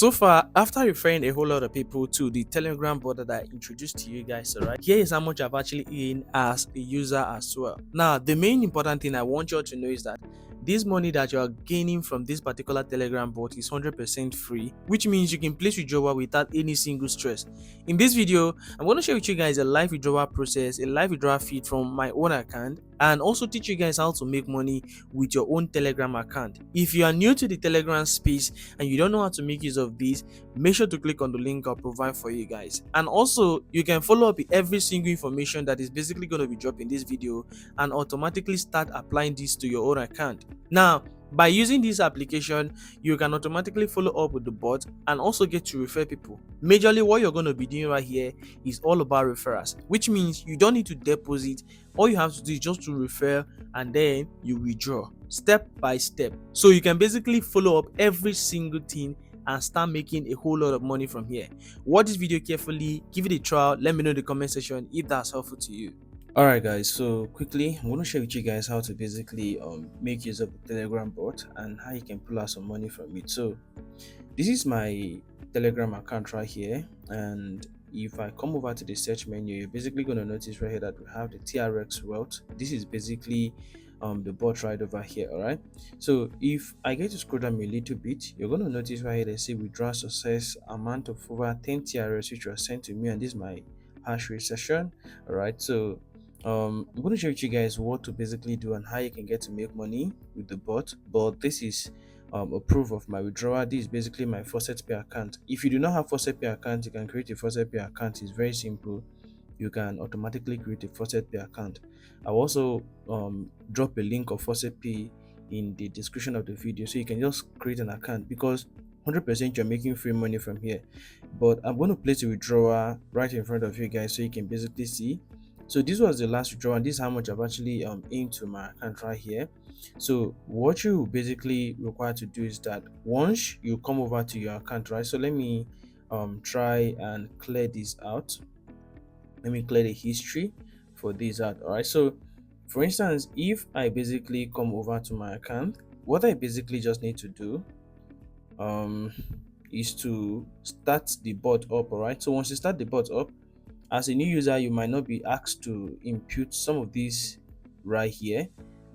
So far, after referring a whole lot of people to the Telegram bot that I introduced to you guys, alright, here is how much I've actually earned as a user as well. Now, the main important thing I want you all to know is that this money that you are gaining from this particular Telegram bot is 100% free, which means you can place withdrawal without any single stress. In this video, I'm going to share with you guys a live withdrawal process, a live withdrawal feed from my own account, and also teach you guys how to make money with your own Telegram account. If you are new to the Telegram space and you don't know how to make use of this, make sure to click on the link I'll provide for you guys. And also, you can follow up with every single information that is basically going to be dropped in this video and automatically start applying this to your own account. Now, by using this application, you can automatically follow up with the bot and also get to refer people. Majorly, what you're going to be doing right here is all about referrals, which means you don't need to deposit. All you have to do is just to refer and then you withdraw step by step. So you can basically follow up every single thing and start making a whole lot of money from here. Watch this video carefully, give it a trial, let me know in the comment section if that's helpful to you. Alright guys, so quickly I'm going to share with you guys how to basically make use of the Telegram bot and how you can pull out some money from it. So this is my Telegram account right here, and if I come over to the search menu, you're basically going to notice right here that we have the TRX wealth. This is basically the bot right over here. All right, so if I get to scroll down a little bit, you're going to notice right here they say withdraw success amount of over 10 TRX which was sent to me, and this is my hash rate session. All right, so I'm going to show you guys what to basically do and how you can get to make money with the bot. But this is a proof of my withdrawal. This is basically my FaucetPay account. If you do not have FaucetPay account, you can create a FaucetPay account. It's very simple. You can automatically create a FaucetPay account. I'll also drop a link of FaucetPay in the description of the video, so you can just create an account, because 100% you're making free money from here. But I'm going to place a withdrawal right in front of you guys so you can basically see. So this was the last withdrawal, and this is how much I've actually into my account right here. So what you basically require to do is that once you come over to your account, right? So let me try and clear this out. Let me clear the history for this out. All right, so for instance, if I basically come over to my account, what I basically just need to do is to start the bot up. All right, so once you start the bot up, as a new user, you might not be asked to input some of these right here,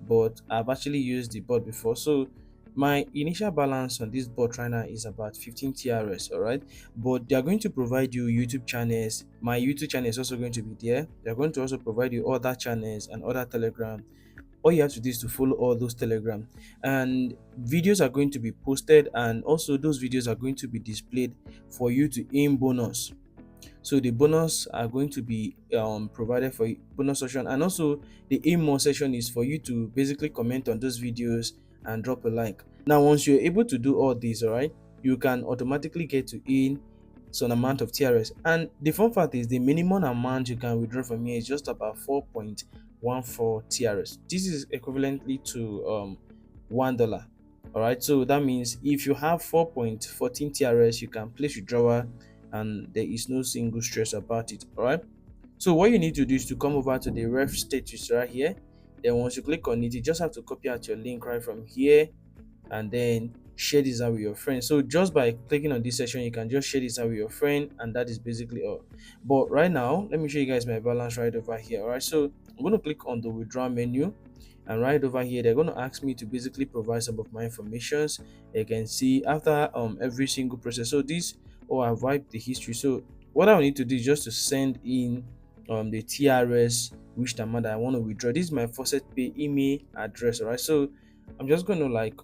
but I've actually used the bot before. So my initial balance on this bot right now is about 15 TRS. All right, but they're going to provide you YouTube channels. My YouTube channel is also going to be there. They're going to also provide you other channels and other Telegram. All you have to do is to follow all those Telegram, and videos are going to be posted, and also those videos are going to be displayed for you to earn bonus. So the bonus are going to be provided for bonus session, and also the aim more session is for you to basically comment on those videos and drop a like. Now once you're able to do all these, all right, you can automatically get to earn some amount of TRS. And the fun fact is the minimum amount you can withdraw from here is just about 4.14 TRS. This is equivalently to $1. All right, so that means if you have 4.14 TRS, you can place withdrawal and there is no single stress about it. All right, so what you need to do is to come over to the ref status right here. Then once you click on it, you just have to copy out your link right from here and then share this out with your friend. So just by clicking on this section, you can just share this out with your friend, and that is basically all. But right now, let me show you guys my balance right over here. All right, so I'm going to click on the withdraw menu, and right over here they're going to ask me to basically provide some of my informations. You can see after every single process. So this, I've wiped the history. So what I need to do is just to send in the TRS, which amount that I want to withdraw. This is my FaucetPay email address. All right, so I'm just going to like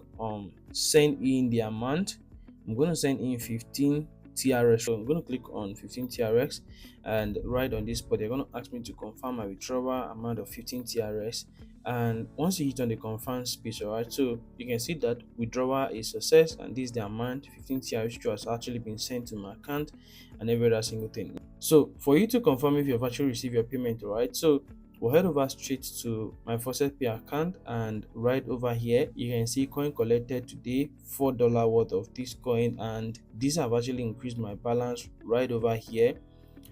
send in the amount. I'm going to send in 15 TRX. So I'm going to click on 15 TRX, and right on this spot they're going to ask me to confirm my withdrawal amount of 15 TRX. And once you hit on the confirm space, all right, so you can see that withdrawal is success, and this is the amount 15 TRX which has actually been sent to my account, and every other single thing. So for you to confirm if you've actually received your payment, all right, so we'll head over straight to my FaucetPay account, and right over here you can see coin collected today, $4 worth of this coin, and these have actually increased my balance right over here.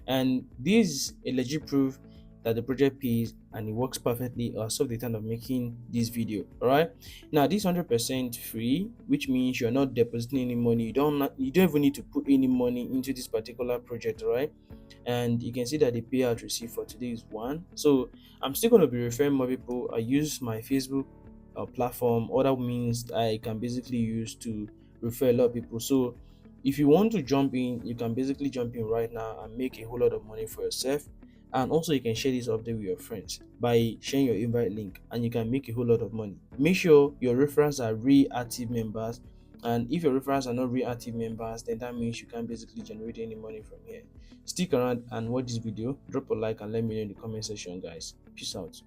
And this is a legit proof that the project pays and it works perfectly as of the time of making this video. All right, now this 100% free, which means you're not depositing any money. You don't even need to put any money into this particular project. All right, and you can see that the payout received for today is 1. So I'm still going to be referring more people. I use my Facebook platform, other means I can basically use to refer a lot of people. So if you want to jump in, you can basically jump in right now and make a whole lot of money for yourself. And also you can share this update with your friends by sharing your invite link, and you can make a whole lot of money. Make sure your referrals are really active members, and if your referrals are not really active members, then that means you can't basically generate any money from here. Stick around and watch this video, drop a like and let me know in the comment section, guys. Peace out.